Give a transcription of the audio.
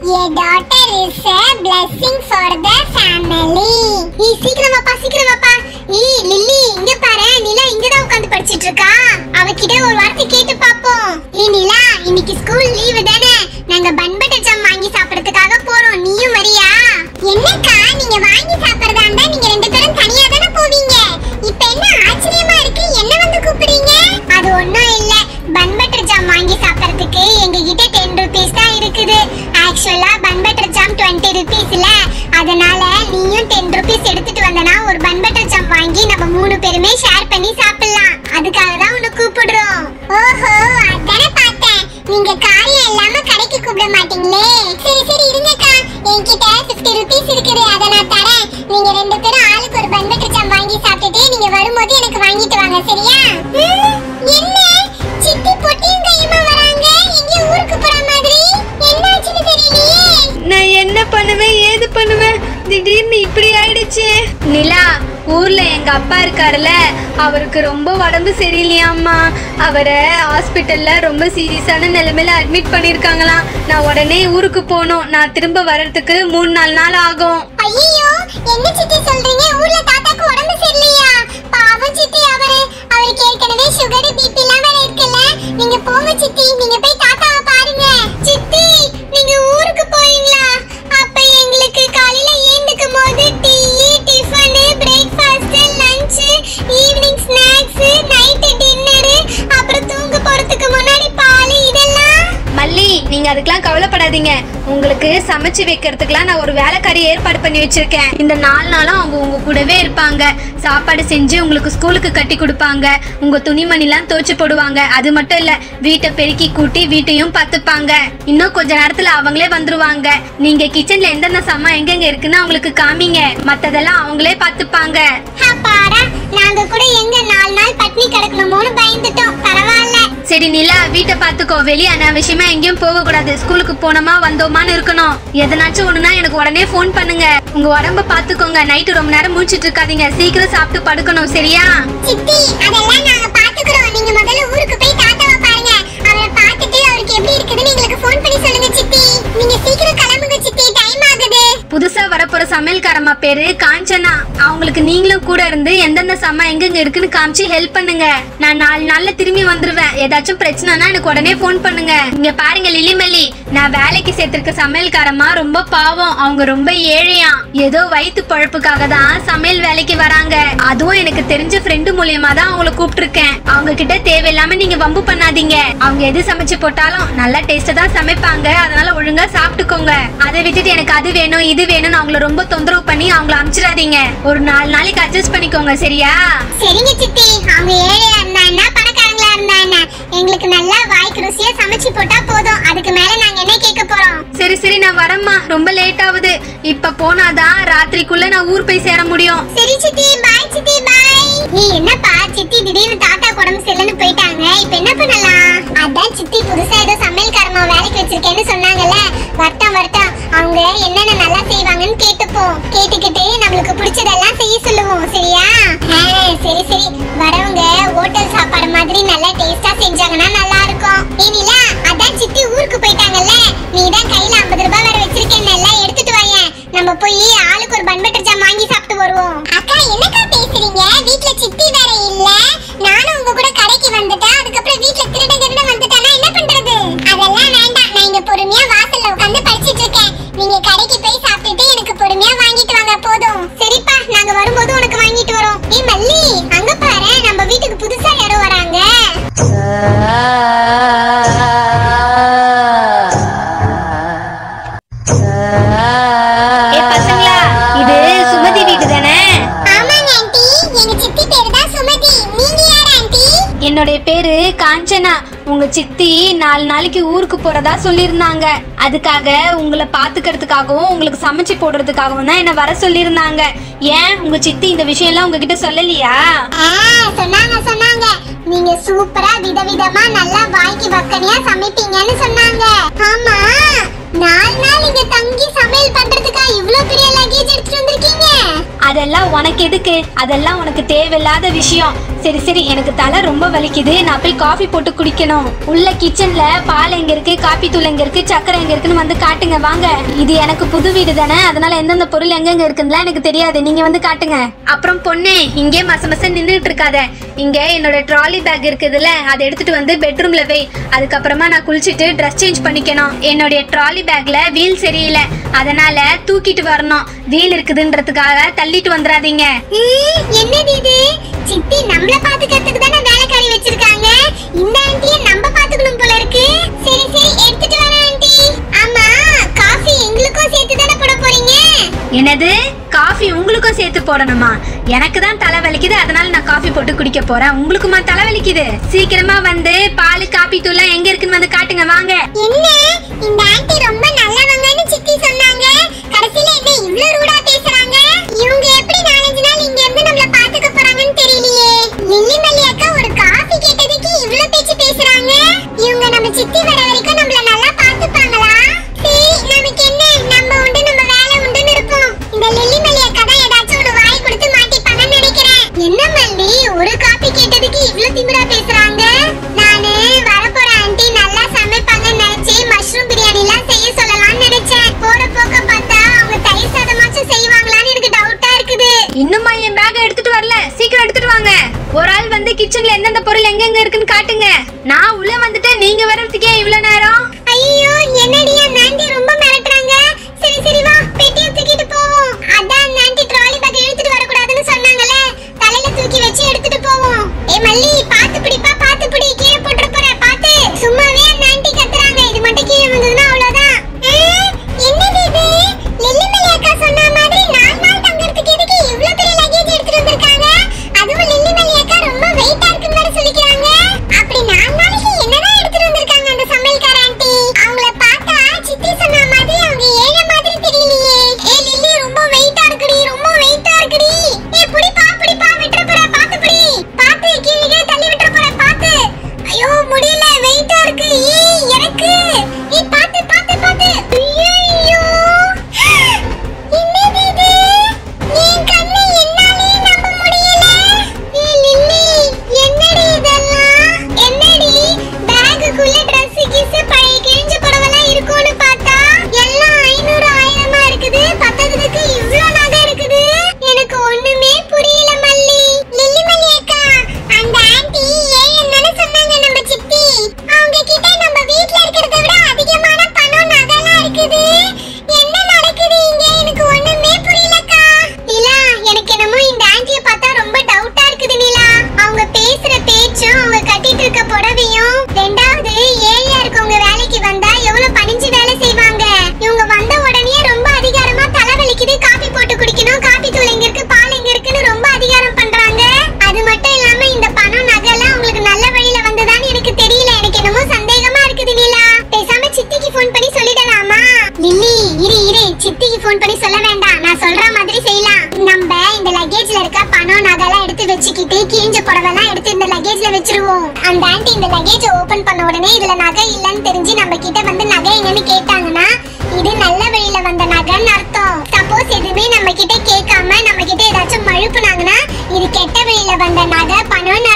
Your daughter is a blessing for the family. சீக்கிரமாப்பா. Lily இங்க பாரு, நிலா இங்க தான் உட்கார்ந்து படிச்சிட்டு இருக்கா. அவகிட்ட ஒரு வார்த்தை கேட்டு பாப்போம். நிலா, இன்னைக்கு ஸ்கூல் லீவு தானே? நாங்க பன் பட்டர் ஜாம் வாங்கி சாப்பிடுறதுக்காக போறோம். நீயும் வரியா? என்னக்கா நீங்க வாங்கி சாப்பிடுறதா இருந்தா நீங்க ரெண்டு பேரும் தனியா தானே போவீங்க. இப்போ என்ன ஆச்சரியமா இருக்கு, என்ன வந்து கூப்பிடுறீங்க? அது ஒண்ணும் இல்ல, பன் பட்டர் ஜாம் வாங்கி சாப்பிடுறதுக்கு எங்க கிட்ட 10 ரூபீஸ் தான் இருக்குது. ஆக்சுவலா பன் பட்டர் ஜாம் 20 ரூபீஸ் இல்ல, அதனால நீயும் 10 ரூபீஸ் எடுத்துட்டு வந்தனா ஒரு பன் பட்டர் ஜாம் வாங்கி நம்ம 3 பேருமே ஷேர் பண்ணி சாப்பிடலாம். அதுக்காக தான் உன்னை கூப்பிடுறோம். ஓஹோ, அதானே பார்த்தேன். நீங்க காரியம் இல்லாம கடைக்கு கூப்பிட மாட்டீங்களே. சரி இருங்கக்கா, என்கிட்ட 50 ரூபீஸ் இருக்குது, அதை நான் தரேன். நீங்க ரெண்டு பேரும் ஆளுக்கு ஒரு பன் பட்டர் ஜாம் வாங்கி சாப்பிட்டுட்டு நீங்க வரும்போது எனக்கு வாங்கிட்டு வாங்க, சரியா? என்ன சித்தி பொட்டியும் கையுமா வராங்க, எங்க ஊருக்கு போற மாதிரி? என்னாச்சுன்னு தெரியலையே. நான் என்ன பண்ணுவேன் ஏது பண்ணுவேன், திடீர்னு இப்படி ஆயிடுச்சு. நிலா, ஊர்ல எங்க அப்பா இருக்காருல்ல, அவருக்கு ரொம்ப உடம்பு சரியில்லையாம்மா. அவரை ஹாஸ்பிட்டல்ல ரொம்ப சீரியஸான நிலைமையில அட்மிட் பண்ணிருக்காங்களாம். நான் உடனே ஊருக்கு போகணும். நான் திரும்ப வர்றதுக்கு 3-4 நாள் ஆகும். ஐயோ, என்ன சித்தி சொல்றீங்க? ஊர்ல தாத்தாக்கு உடம்பு சரியில்லையா? பாவம் சித்தி, அவருக்கு ஏற்கனவே சுகர் பிபி எல்லாம் வேற இருக்குல்ல. நீங்க போங்க சித்தி, நீங்க போய் தாத்தாவை பாருங்க. சித்தி, நீங்க ஊருக்கு போறீங்களா? அப்ப எங்களுக்கு காலையில ஏந்துக்கும் போது tea, tiffin, breakfast, lunch, evening snacks, night dinner, அப்புறம் தூங்க போறதுக்கு முன்னாடி பால், இதெல்லாம். மல்லி, நீங்க அதுக்கெல்லாம் கவலைப்படாதீங்க. உங்களுக்கு சமைச்சு வைக்கிறதுக்கெல்லாம் நான் ஒரு வேலைக்காரி ஏற்பாடு பண்ணி வச்சிருக்கேன். இந்த 4 நாளும் அவங்க உங்க கூடவே இருப்பாங்க. சாப்பாடு செஞ்சு உங்களுக்கு ஸ்கூலுக்கு கட்டி கொடுப்பாங்க. உங்க துணிமணிலாம் துவைச்சு போடுவாங்க. அது மட்டும் இல்ல, வீட்டை பெருக்கி கூட்டி வீட்டையும் பார்த்துப்பாங்க. இன்னும் கொஞ்ச நேரத்துல அவங்களே வந்துருவாங்க. நீங்க கிச்சன்ல எந்தெந்த சாமான் எங்கெங்க இருக்குன்னு அவங்களுக்கு காமிங்க. மத்ததெல்லாம் அவங்களே பார்த்துப்பாங்க. அப்பாடா, நாங்க கூட எங்க 4 நாள் பட்னி கிடக்கணுமோன்னு பயந்துட்டோம். பரவாயில்ல. சரி நிலா, வீட்டை பார்த்துக்கோ. வெளியே அனாவசியமா எங்கேயும் போக கூடாது. ஸ்கூலுக்கு போனோமா வந்தோமான்னு இருக்கணும். எதனாச்சும் ஒண்ணுனா எனக்கு உடனே போன் பண்ணுங்க. உங்க உடம்ப பாத்துக்கோங்க. நைட்டு ரொம்ப நேரம் முடிச்சிட்டு இருக்காதீங்க. சீக்கிரம் சாப்பிட்டு படுக்கணும், சரியா? சித்தி, அதெல்லாம் நாங்க பாத்துக்கிறோம். நீங்க முதல்ல ஊருக்கு போய் தாத்தாவை பாருங்க. அவரை பார்த்துட்டு அவருக்கு எப்படி இருக்குதுன்னு எங்களுக்கு போன் பண்ணி சொல்லுங்க சித்தி. நீங்க சீக்கிரம் கிளம்புங்க சித்தி, டைம் ஆகுது. புதுசா வரப்போற சமையல்காரம்மா பேரு காஞ்சனா. அவங்களுக்கு நீங்களும் கூட இருந்து எந்தெந்த சாமான் எங்கெங்க இருக்குன்னு காமிச்சு ஹெல்ப் பண்ணுங்க. நான் 4 நாள்ல திரும்பி வந்துருவேன். ஏதாச்சும் பிரச்சனைனா எனக்கு உடனே போன் பண்ணுங்க. இங்க பாருங்க லிலிமல்லி, நான் வேலைக்கு சேர்த்திருக்க சமையல்காரம்மா ரொம்ப பாவம். அவங்க ரொம்ப ஏழையாம். ஏதோ வயிற்று பழப்புக்காக தான் சமையல் வேலைக்கு வராங்க. அதுவும் எனக்கு தெரிஞ்ச ஃப்ரெண்டு மூலியமா தான் அவங்கள கூப்பிட்டுருக்கேன். அவங்க கிட்ட தேவையில்லாம நீங்க வம்பு பண்ணாதீங்க. அவங்க எது சமைச்சு போட்டாலும் நல்லா டேஸ்டா தான் சமைப்பாங்க. அதனால ஒழுங்கா சாப்பிட்டுக்கோங்க. அதை விட்டுட்டு எனக்கு அது வேணும் இது வேணும்னு அவங்கள ரொம்ப தொந்தரவு பண்ணி அவங்கள அனுப்பிச்சிடாதீங்க. ஒரு 4 நாளைக்கு அட்ஜஸ்ட் பண்ணிக்கோங்க, சரியா? சரிங்க சித்தி. அவங்க ஏழையா இருந்தா என்ன, பணக்காரங்களா இருந்தா என்ன, எங்களுக்கு நல்லா வாய்க்கு ருசியா சமைச்சு போட்டா போதும். அதுக்கு மேல நாங்க என்ன கேட்க போறோம்? சரி நான் வரேம்மா. ரொம்ப லேட் ஆகுது. இப்ப போனாதான் ராத்திரிக்குள்ள நான் ஊர் போய் சேர முடியும். சரி சித்தி, பாய் சித்தி, பாய். நீ என்னப்பா சித்தி திடீர்னு தாத்தா உடம்பு சரியில்லைன்னு போயிட்டாங்க, இப்ப என்ன பண்ணலாம்? அதான் சித்தி புதுசா ஏதோ சமையல்காரமா வேலைக்கு வச்சிருக்கேன்னு சொன்னாங்கல்ல. வரட்டும் அவங்க என்னென்ன நல்லா செய்வாங்கன்னு கேட்டுப்போம். கேட்டுக்கிட்டு நம்மளுக்கு பிடிச்சதெல்லாம் செய்ய சொல்லுவோம், சரியா? சரி, வரவங்க ஹோட்டல் சாப்பாடு மாதிரி நல்லா டேஸ்டா செஞ்சாங்கன்னா நல்லா இருக்கும். ஏனிலா, அதான் சித்தி ஊருக்கு போயிட்டாங்கல்ல, நீ தான் கையில 50 ரூபாய் வேற வச்சிருக்கேன், எல்லாம் எடுத்துட்டு வாங்க. நம்ம போய் ஆளுக்கு ஒரு பன் பட்டர் ஜாம் வாங்கி சாப்பிட்டு வருவோம். அக்கா, என்னக்கா பேசுறீங்க? வீட்ல சித்தி வேற இல்ல, நானும் உங்க கூட கடைக்கு வந்துட்டேன். அதுக்கப்புறம் வீட்ல திருட வந்துட்டானா என்ன பண்றது? அதெல்லாம் வேண்டாம், நான் இங்க பொறுமையா வாசல்ல உட்கார்ந்து படிச்சிட்டு இருக்கேன். நீங்க கடைக்கு போய் சாப்பிட்டுட்டு எனக்கு பொறுமையா வாங்கிட்டு வாங்க போதும். சரிப்பா, நாங்க வரும்போது உனக்கு வாங்கிட்டு வரோம். ஏய் மல்லி, அங்க பாரு, நம்ம வீட்டுக்கு புதுசா யாரோ வராங்க. பசங்களா, இது சுமதி வீடு தானே? ஆமாங்க ஆண்டி, எங்க சித்தி பேரு தான் சுமதி. நீங்க யார் ஆண்டி? என்னுடைய பேரு காஞ்சனா. உங்க சித்தி 4 நாளைக்கு ஊருக்கு போறதா சொல்லியிருந்தாங்க. அதுக்காக உங்களை பாத்துக்கிறதுக்காகவும் உங்களுக்கு சமைச்சு போடுறதுக்காகவும் தான் என்ன வர சொல்லியிருந்தாங்க. ஏன் உங்க சித்தி இந்த விஷயம் எல்லாம் உங்ககிட்ட சொல்லலையா? சொன்னாங்க. நீங்க சூப்பரா விதவிதமா நல்லா வாய்க்கு வக்கனையா சமைப்பீங்கன்னு சொன்னாங்க. ஆமா, 4 நாள் இங்க தங்கி சமையல் பண்றதுக்கா இவ்ளோ பெரிய லக்கேஜ் எடுத்துட்டு வந்திருக்கீங்க? அதெல்லாம் உனக்கு எதுக்கு? அதெல்லாம் உனக்கு தேவையில்லாத விஷயம். சரி சரி, எனக்கு தலை ரொம்ப வலிக்குது, நான் போய் காஃபி போட்டு குடிக்கணும். உள்ள கிச்சன்ல பால் எங்க இருக்கு, காபி தூள் எங்க இருக்கு, சக்கரை எங்க இருக்குன்னு வந்து காட்டுங்க வாங்க. இது எனக்கு புது வீடு தானே, அதனால எந்தெந்த பொருள் எங்கெங்க இருக்குன்னு எனக்கு தெரியாது, நீங்க வந்து காட்டுங்க. அப்புறம் பொண்ணே, இங்கே மசமச நின்றுட்டு இருக்காத. இங்க என்னோட ட்ராலி பேக் இருக்குதுல்ல, அதை எடுத்துட்டு வந்து பெட்ரூம்ல வை. அதுக்கப்புறமா நான் குளிச்சுட்டு ட்ரெஸ் சேஞ்ச் பண்ணிக்கணும். என்னுடைய ட்ராலி பேக்ல வீல் சரியில்லை, அதனால தூக்கிட்டு வரணும். வீல் இருக்குதுன்றதுக்காக தள்ளிட்டு வந்துடாதீங்க. என்னது இது? சித்தி நம்மள பாத்துக்கிறதுக்கு தானே வேலைக்காரி வச்சிருக்காங்க. இந்த ஆண்டியை நம்ம பாத்துக்கணும் போல இருக்கு. சரி சரி, எடுத்துட்டு வரேன் ஆண்டி. ஆமா, காஃபி எங்களுக்கும் சேர்த்து தானே போட போறீங்க? என்னது, காஃபி உங்களுக்கும் சேர்த்து போடணுமா? எனக்கு தான் தலை வலிக்குது, அதனால நான் காஃபி போட்டு குடிக்க போறேன். உங்களுக்குமா தலை வலிக்குது? சீக்கிரமா வந்து பால் காபி தூள் எங்க இருக்குன்னு வந்து காட்டுங்க வாங்க. என்ன, இந்த ஆண்டி ரொம்ப நல்லவங்கன்னு சித்தி சொன்னாங்க, கடைசில என்ன இவ்ளோ ரூடா பேசுறாங்க? இவங்க எப்படி 4-5 நாள் இங்க இருந்து நம்மள பாத்துக்க போறாங்கன்னு தெரியலையே. லில்லி மல்லி அக்கா ஒரு காஃபி கேட்டதுக்கு இவ்ளோ பேச்சு பேசுறாங்க. இவங்க நம்ம சித்தி வர வரைக்கும் நம்மள நல்லா பாத்துப்பாங்களா? சரி, நமக்கு என்ன, நம்ம உண்டு நம்ம வேலை உண்டுன்னு இருப்போம். இந்த லில்லி மல்லி அக்கா தான் ஏதாச்சும் ஒரு வாய் கொடுத்து மாட்டிப்பாங்கன்னு நினைக்கிறேன். என்ன மல்லி, ஒரு காஃபி கேட்டதுக்கு இவ்ளோ திமிரா பேசுறாங்க? நானு வரப்போற ஆண்டி நல்லா சமைப்பாங்கன்னு நினைச்சு மஷ்ரூம் பிரியாணி எல்லாம் செய்ய சொல்லலாம்னு நினைச்சேன். போற போக்க பார்த்தா அவங்க தயிர் சாதமாச்சும் செய்வாங்களான்னு எனக்கு டவுட்டா இருக்குது. இன்னுமா என் பேக் எடுத்துட்டு வரல? சீக்கிரம் எடுத்துட்டு வாங்க. ஒரு ஆள் வந்து கிச்சன்ல எந்தெந்த பொருள் எங்கெங்க இருக்குன்னு காட்டுங்க. நான் உள்ள வந்துட்டேன், நீங்க வர்றதுக்கே இவ்வளவு நேரம்? ஐயோ, என்னடியா ஆண்டி ரொம்ப மிரட்டுறாங்க. சரி சரி வா, பெட்டியை தூக்கிட்டு போவோம். அதான் ஆண்டி ட்ராலி பேக் எடுத்துட்டு வர கூடாதுன்னு சொன்னாங்கல, தலையில தூக்கி வச்சு எடுத்துட்டு போவோம். ஏ மல்லி, பாத்து பிடிப்பா, பாத்து பிடி, கீழே போட்டுற போற, பாத்து. சும்மாவே ஆண்டி கத்துறாங்க, இது மட்டும் கீழே வந்ததுன்னா அவ்வளவுதான். என்னது இது? லில்லி மல்லி அக்கா சொன்ன மாதிரி 4 நாள் தங்கறதுக்கு எதுக்கு இவ்ளோ பெரிய லக்கேஜ் எடுத்துட்டு வந்திருக்காங்க? அதுவும் லில்லி மல்லி அக்கா ரொம்ப வெயிட்டா இருக்குன்னு வேற சொல்லிக்கிறாங்க. அப்படி 4 நாளைக்கு என்னதான் எடுத்துட்டு வந்திருக்காங்க அந்த சமையல்கார ஆண்டி? அவங்கள பார்த்தா சித்தி சொன்ன மாதிரி அவங்க ஏழை மாதிரி தெரியலையே. ஏ லில்லி, ரொம்ப வெயிட்டா இருக்குடி, ரொம்ப வெயிட்டா இருக்குடி. ஏ புடிப்பா புடிப்பா, விட்டுற போற, பாத்து புடி, பாத்து, கீழே தள்ளி விட்டுற போற, பாத்து. ஐயோ முடியல, வெயிட்டா இருக்கு. ஏய் எனக்கு, ஏய் பாத்து பாத்து பாத்து. ஐயோ, என்னது இது? என் கண்ணை என்னாலே நம்ப முடியல. ஏய் லில்லி, என்னடி இதெல்லாம்? என்னடி பேக்குக்குள்ள Dress கிஸ் பழைய கிழிஞ்ச புடவெல்லாம் இருக்கும்னு பார்த்தா எல்லாம் 500 1000 இருக்குது. பத்ததுக்கு இவ்ளோ நகை இருக்குது. எனக்கு ஒண்ணுமே புரியல மல்லி. லில்லி மல்லி அக்கா, அந்த ஆண்டி ஏன் தானே சொன்னாங்க நம்ம சித்தி. அவங்க கிட்ட நம்ம வீட்ல இருக்கிறத விட அதிகமான பணம் நகைலாம் இருக்குது. என்ன நடக்குது இங்க? எனக்கு ஒண்ணுமே புரியலக்கா. நிலா, எனக்கு என்னமோ இந்த ஆண்டியை பார்த்தா ரொம்ப டவுட்டா இருக்குது நிலா. அவங்க பேசுற பேச்சும் அவங்க கட்டிட்டு இருக்க புடவையும். ரெண்டாவது, ஏழையா இருக்கவங்க வேலைக்கு வந்தா எவ்வளவு பணிஞ்சு வேலை செய்வாங்க. இவங்க வந்த உடனே ரொம்ப அதிகாரமா தலைவலிக்குது, காபி போட்டு குடிக்கணும், காபி தூள் எங்க இருக்கு, பால் எங்க இருக்குன்னு ரொம்ப அதிகாரம் பண்றாங்க. அது மட்டும் இல்லாம இந்த பணம் நகைலாம் உங்களுக்கு நல்ல வழியில வந்ததான்னு எனக்கு தெரியல. எனக்கு என்னமோ சந்தேகமா இருக்குது நிலா. பேசாம சித்திக்கு ஃபோன் பண்ணி சொல்லிடலாமா? லில்லி, இரு இரு, சித்திக்கு ஃபோன் பண்ணி சொல்ல வேண்டாம், நான் சொல்ற மாதிரி செய்யலாம். நம்ம இந்த லக்கேஜ்ல இருக்க பணம் நகைலாம் எடுத்து வச்சுக்கிட்டு கிழிஞ்ச புடவெல்லாம் எடுத்து இந்த லக்கேஜ்ல வச்சிருவோம். அந்த ஆண்டி இந்த லக்கேஜ் ஓபன் பண்ண உடனே இதுல நகை இல்லன்னு தெரிஞ்சு நம்ம கிட்ட வந்து நகை என்னன்னு கேட்டாங்கன்னா இது நல்ல வழியில வந்த நகைன்னு அர்த்தம். சப்போஸ் எதுவுமே நம்ம கிட்ட கேட்காம நம்ம கிட்ட ஏதாச்சும் மழுப்புனாங்கன்னா இது கெட்ட வழியில வந்த நகை பணம்னு